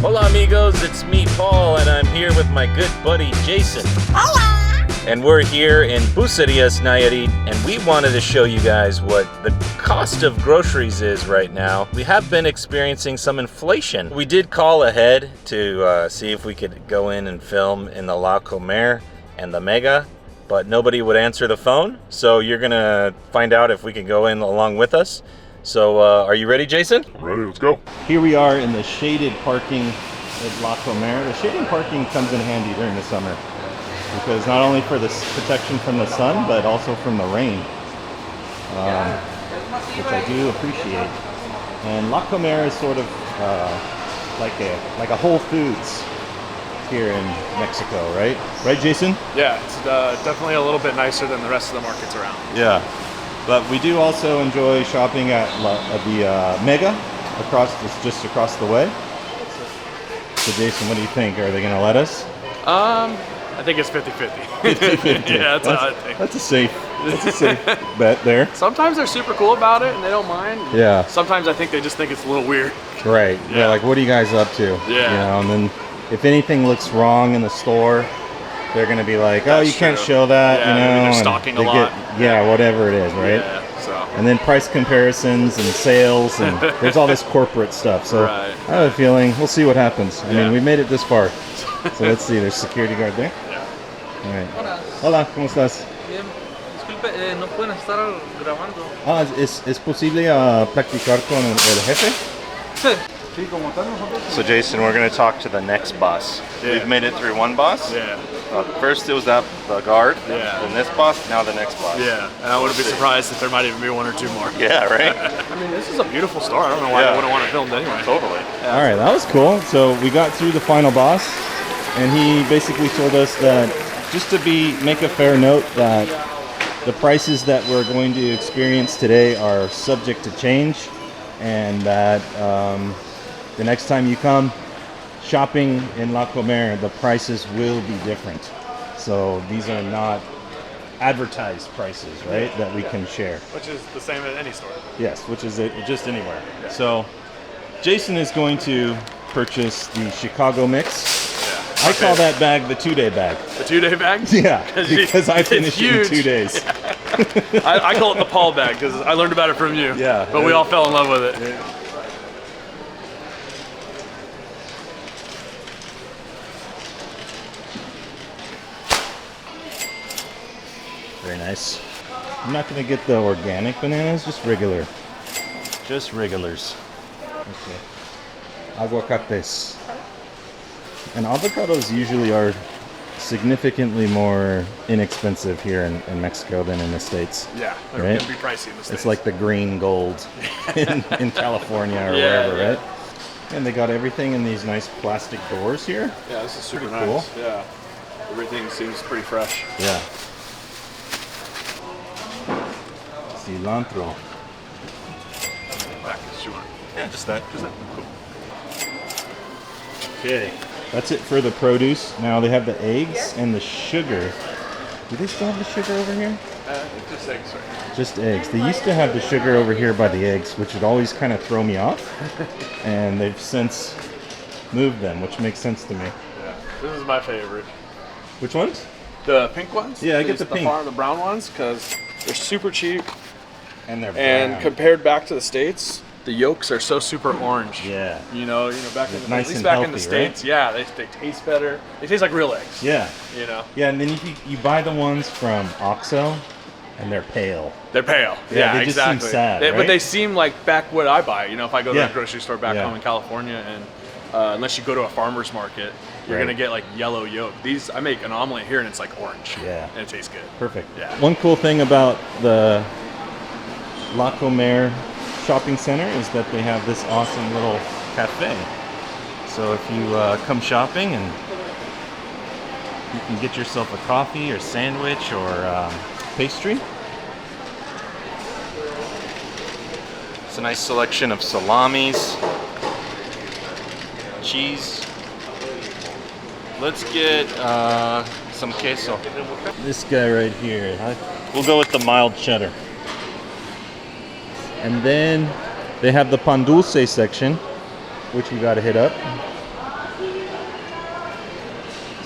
Hola amigos, it's me Paul and I'm here with my good buddy Jason. Hola! And we're here in Bucerias, Nayarit, and we wanted to show you guys what the cost of groceries is right now. We have been experiencing some inflation. We did call ahead to see if we could go in and film in the La Comer and the Mega, but nobody would answer the phone. So you're gonna find out if we can go in along with us. So are you ready, Jason? I'm ready, let's go. Here we are in the shaded parking at La Comer. The shaded parking comes in handy during the summer because not only for the protection from the sun, but also from the rain, which I do appreciate. And La Comer is sort of like a Whole Foods here in Mexico, right? Right, Jason? Yeah, it's definitely a little bit nicer than the rest of the markets around. Yeah. But we do also enjoy shopping at the Mega, just across the way. So Jason, what do you think? Are they going to let us? I think it's 50-50. 50-50. Yeah, that's what I think. That's a safe bet there. Sometimes they're super cool about it and they don't mind. Yeah. Sometimes I think they just think it's a little weird. Right. Yeah. They're like, what are you guys up to? Yeah. You know, and then if anything looks wrong in the store, they're going to be like, oh, That's you can't true. show that. Yeah, you know, maybe they're and stocking a they lot. Yeah, whatever it is, right? Yeah, so. And then price comparisons and sales, and there's all this corporate stuff. So Right. I have a feeling we'll see what happens. I Yeah. mean, we made it this far. So let's see. There's a security guard there. Yeah. All right. Hola. Hola, ¿cómo estás? Bien. Disculpe, ¿no pueden estar grabando? Ah, ¿es posible practicar con el jefe? Sí. So Jason, we're going to talk to the next boss. Yeah. We've made it through one boss. Yeah. First it was the guard. Yeah. Then this boss. Now the next boss. Yeah, and I wouldn't be surprised if there might even be one or two more. Yeah. Right. I mean, this is a beautiful store. I don't know why Yeah. they wouldn't want it filmed anyway. Totally. All right, that was cool. So we got through the final boss, and he basically told us that just to make a fair note that the prices that we're going to experience today are subject to change, and that the next time you come shopping in La Comer, the prices will be different. So these are not advertised prices, right, that we can share. Which is the same at any store. Yes, which is it just anywhere. So Jason is going to purchase the Chicago mix. Yeah. I call that bag the 2-day bag. The 2-day bag? Yeah, because I it's finished it in huge. 2 days. I call it the Paul bag because I learned about it from you. Yeah. But we all fell in love with it. Yeah. Very nice. I'm not going to get the organic bananas, just regular. Just regulars. Okay. Aguacates. And avocados usually are significantly more inexpensive here in Mexico than in the States. Yeah, they're Right? going to be pricey in the States. It's like the green gold in California or Yeah, wherever, yeah. right? And they got everything in these nice plastic doors here. Yeah, this is super Pretty nice. cool. Yeah. Everything seems pretty fresh. Yeah. Cilantro. Back as you want. Yeah, just that. Just that. Cool. Okay. That's it for the produce. Now they have the eggs and the sugar. Do they still have the sugar over here? I think just eggs right here. Just eggs. They used to have the sugar over here by the eggs, which would always kind of throw me off. And they've since moved them, which makes sense to me. Yeah. This is my favorite. Which ones? The pink ones? Yeah, I get These- the pink. The brown ones because they're super cheap. And they're And brown. compared back to the States, the yolks are so super orange. Yeah. You know, back in Nice at least and back in the healthy, States, yeah, they taste better. They taste like real eggs. Yeah. You know, Yeah, and then you buy the ones from Oxo, and they're pale. they're pale. Yeah, they just seem exactly. sad, But right? they seem like back what I buy. You know, if I go to Yeah. a grocery store back Yeah. home in California, and unless you go to a farmer's market, you're Right. gonna get like yellow yolk. These I make an omelet here, and it's like orange. Yeah. And it tastes good. Perfect. Yeah. One cool thing about the La Comer shopping center is that they have this awesome little cafe. So if you come shopping and you can get yourself a coffee or sandwich or pastry. It's a nice selection of salamis, cheese. Let's get some queso. This guy right here. We'll go with the mild cheddar. And then they have the pan dulce section, which you gotta hit up.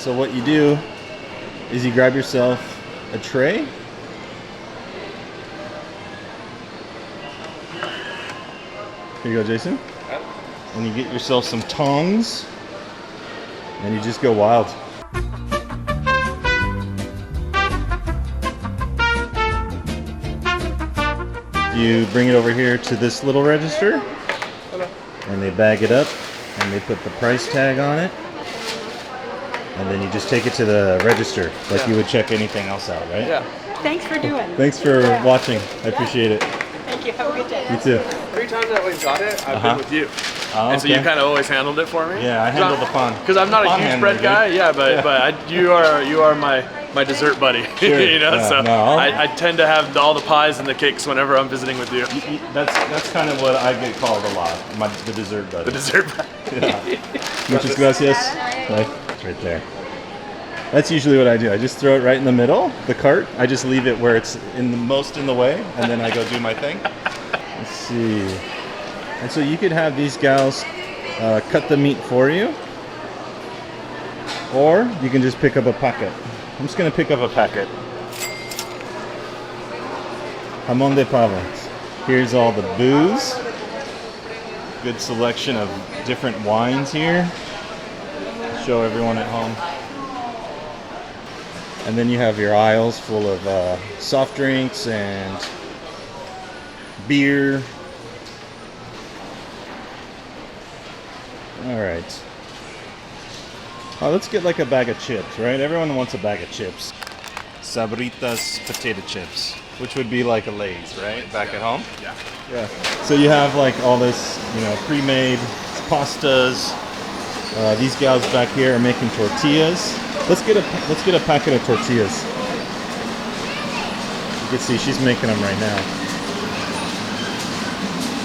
So what you do is you grab yourself a tray. Here you go, Jason. And you get yourself some tongs, and you just go wild. You bring it over here to this little register, and they bag it up, and they put the price tag on it, and then you just take it to the register like you would check anything else out, right? Yeah. Thanks for doing. Thanks for watching. I appreciate it. Thank you. Have a good day. You too. 3 times that we've got it, I've been with you. Oh, And so you kind of always handled it for me. Yeah, I handle the pawn. Because I'm not a Pawn huge handler, bread guy. dude. Yeah, but you are my dessert buddy. Sure. You know, Yeah, so no. I tend to have all the pies and the cakes whenever I'm visiting with you. That's kind of what I get called a lot. The dessert buddy. The dessert buddy. Yeah. Muchas gracias. Right, it's right there. That's usually what I do. I just throw it right in the middle, the cart. I just leave it where it's most in the way, and then I go do my thing. Let's see. And so you could have these gals cut the meat for you, or you can just pick up a packet. I'm just gonna pick up a packet. Jamón de pavo. Here's all the booze. Good selection of different wines here. Show everyone at home. And then you have your aisles full of soft drinks and beer. All right. Oh, let's get like a bag of chips, right? Everyone wants a bag of chips. Sabritas potato chips, which would be like a Lay's, right? Back at home? Yeah. Yeah. So you have like all this, pre-made pastas. These gals back here are making tortillas. Let's get a packet of tortillas. You can see she's making them right now.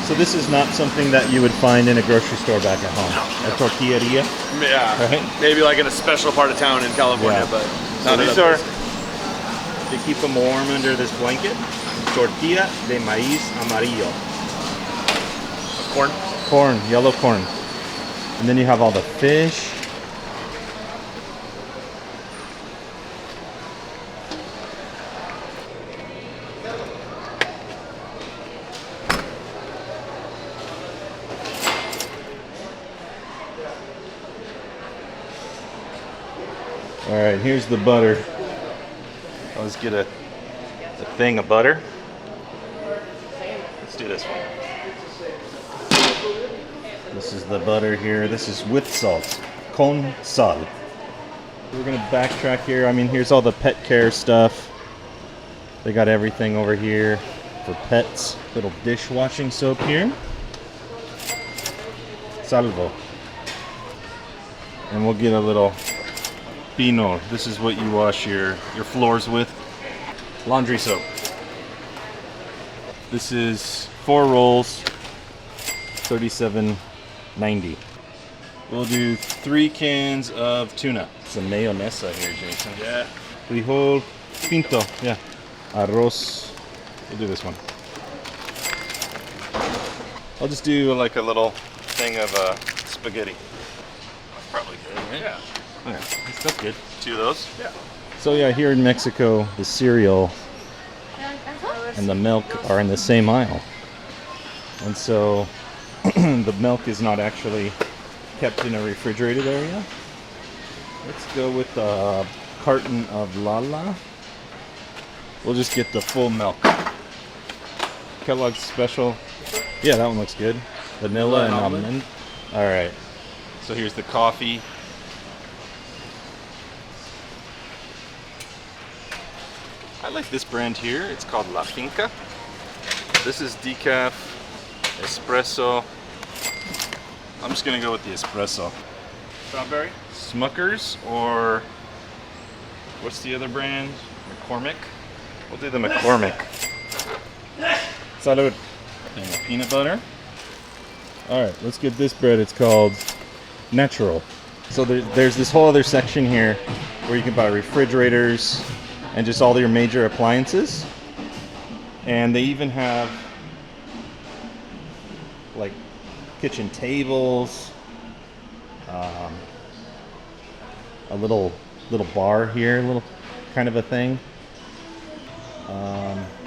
So this is not something that you would find in a grocery store back at home. A tortilleria. Yeah. Right? Maybe like in a special part of town in California, Yeah. but So not these in are other to keep them warm under this blanket. Tortilla de maíz amarillo. corn. Corn, yellow corn. And then you have all the fish. All right, here's the butter. Let's get a thing of butter. Let's do this one. This is the butter here. This is with salt. Con sal. We're gonna backtrack here. I mean, here's all the pet care stuff. They got everything over here for pets. Little dishwashing soap here. Salvo. And we'll get a little Pino. This is what you wash your floors with. Laundry soap. This is 4 rolls, $37.90. We'll do 3 cans of tuna. Some mayonesa here, Jason. Yeah. Frijol pinto. Yeah. Arroz. We'll do this one. I'll just do like a little thing of spaghetti. That's probably good, right? Yeah. Okay, that's good. 2 of those. Yeah. So yeah, here in Mexico, the cereal and the milk are in the same aisle. And so the milk is not actually kept in a refrigerated area. Let's go with a carton of Lala. We'll just get the full milk. Kellogg's Special. Yeah, that one looks good. Vanilla and almond. All right. So here's the coffee. I like this brand here. It's called La Finca. This is decaf, espresso. I'm just gonna go with the espresso. Strawberry. Smuckers or what's the other brand? McCormick. We'll do the McCormick. Salud. And the peanut butter. All right, let's get this bread. It's called Natural. So there's this whole other section here where you can buy refrigerators and just all your major appliances. And they even have like kitchen tables, a little little bar here, little kind of a thing.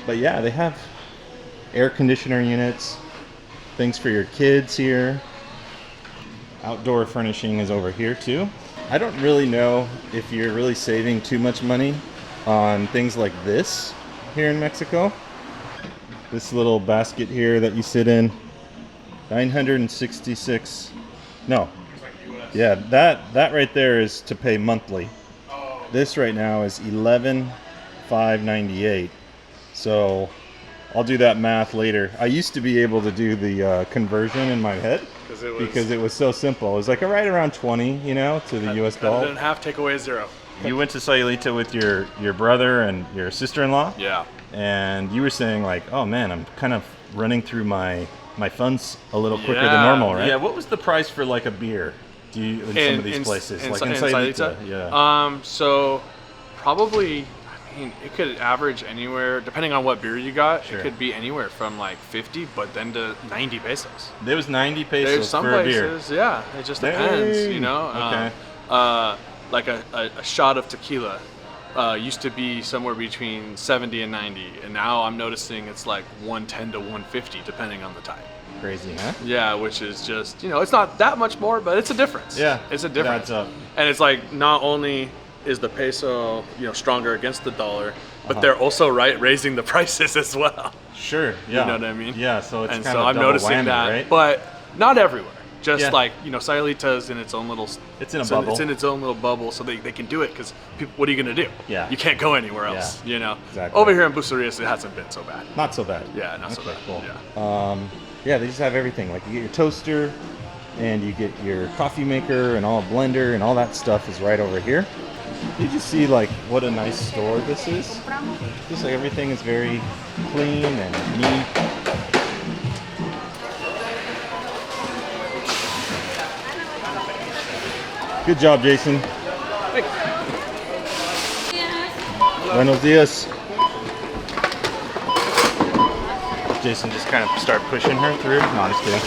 But yeah, they have air conditioner units, things for your kids here. Outdoor furnishing is over here too. I don't really know if you're really saving too much money on things like this here in Mexico. This little basket here that you sit in, 966. No. Yeah, that right there is to pay monthly. This right now is 11,598. So I'll do that math later. I used to be able to do the conversion in my head because it was so simple. It was like right around 20, you know, to the US dollar. And half take away 0. You went to Sayulita with your brother and your sister-in-law? Yeah. And you were saying like, oh man, I'm kind of running through my funds a little quicker than normal, right? Yeah. What was the price for like a beer? In some of these places? Like in Sayulita? Yeah. So probably, I mean, it could average anywhere, depending on what beer you got, Sure. it could be anywhere from like 50, but then to 90 pesos. There was 90 pesos There's some for places, a beer. yeah, it just depends, you know. Okay. Like a shot of tequila used to be somewhere between 70 and 90, and now I'm noticing it's like 110 to 150 depending on the type. Crazy, huh? Yeah, which is just, you know, it's not that much more, but it's a difference. Yeah, it's a difference. it adds up. And it's like not only is the peso, you know, stronger against the dollar, but they're also raising the prices as well. Sure, yeah. You know what I mean? Yeah, so it's and kind so of I'm double noticing whammy, that, right? but not everywhere. Just Yeah. like, you know, Sayulita's in its own little. It's in a bubble. It's in its own little bubble, so they can do it because what are you gonna do? Yeah. You can't go anywhere else. Yeah. You know. Exactly. Over here in Bucerias, it hasn't been so bad. Not so bad. Yeah, not so Okay, bad. cool. Yeah. Yeah, they just have everything. Like you get your toaster, and you get your coffee maker, and all blender, and all that stuff is right over here. You just see like what a nice store this is. Just like everything is very clean and neat. Good job, Jason. Buenos dias. Jason just kind of start pushing her through. No, I'm just kidding.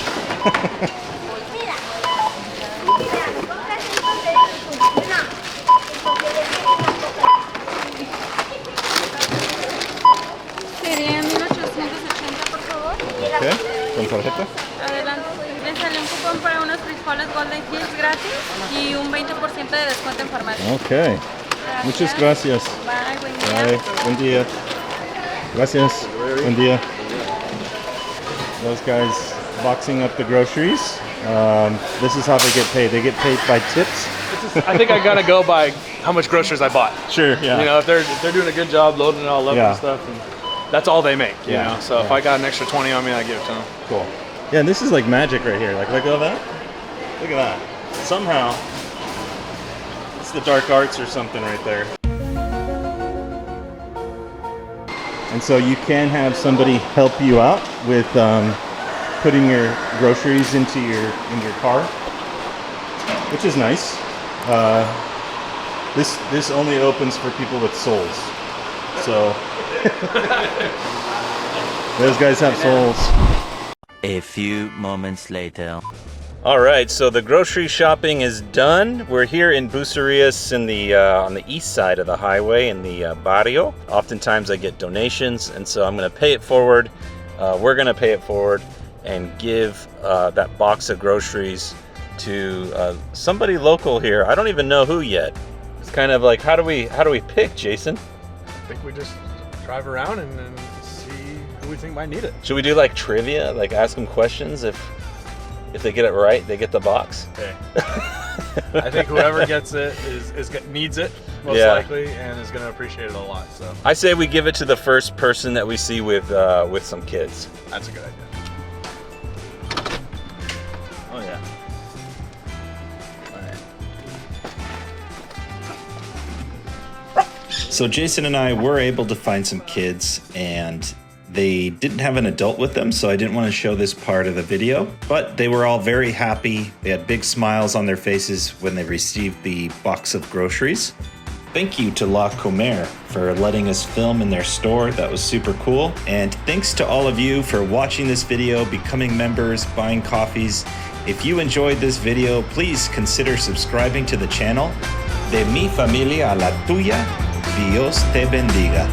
Serían 1880, por favor. Okay. ¿Con tarjeta? Adelante. Le sale un cupón para unos frijoles Golden Hills gratis y un 20% de descuento en farmacia. Okay. Muchas gracias. Bye, buen día. Bye. Buen día. Gracias. Buen día. Those guys boxing up the groceries. This is how they get paid. They get paid by tips. I think I gotta go by how much groceries I bought. Sure. Yeah. You know, if they're doing a good job loading it all up Yeah. and stuff, and that's all they make. You Yeah, know, so if yeah. I got an extra 20 on me, I give it to them. Cool. Yeah, and this is like magic right here. Like, look at that. Look at that. Somehow, it's the dark arts or something right there. And so you can have somebody help you out with putting your groceries in your car, which is nice. This only opens for people with souls. So those guys have souls. A few moments later. All right, so the grocery shopping is done. We're here in Bucerias in the on the east side of the highway in the barrio. Oftentimes I get donations, and so I'm going to pay it forward. We're going to pay it forward and give that box of groceries to somebody local here. I don't even know who yet. It's kind of like how do we pick, Jason? I think we just drive around and see who we think might need it. Should we do like trivia, like ask them questions? If they get it right, they get the box. Okay. I think whoever gets it needs it most Yeah. likely and is going to appreciate it a lot. So I say we give it to the first person that we see with some kids. that's a good idea. Oh yeah. So Jason and I were able to find some kids, and they didn't have an adult with them, so I didn't want to show this part of the video. But they were all very happy. They had big smiles on their faces when they received the box of groceries. Thank you to La Comer for letting us film in their store. That was super cool. And thanks to all of you for watching this video, becoming members, buying coffees. If you enjoyed this video, please consider subscribing to the channel. De mi familia a la tuya, Dios te bendiga.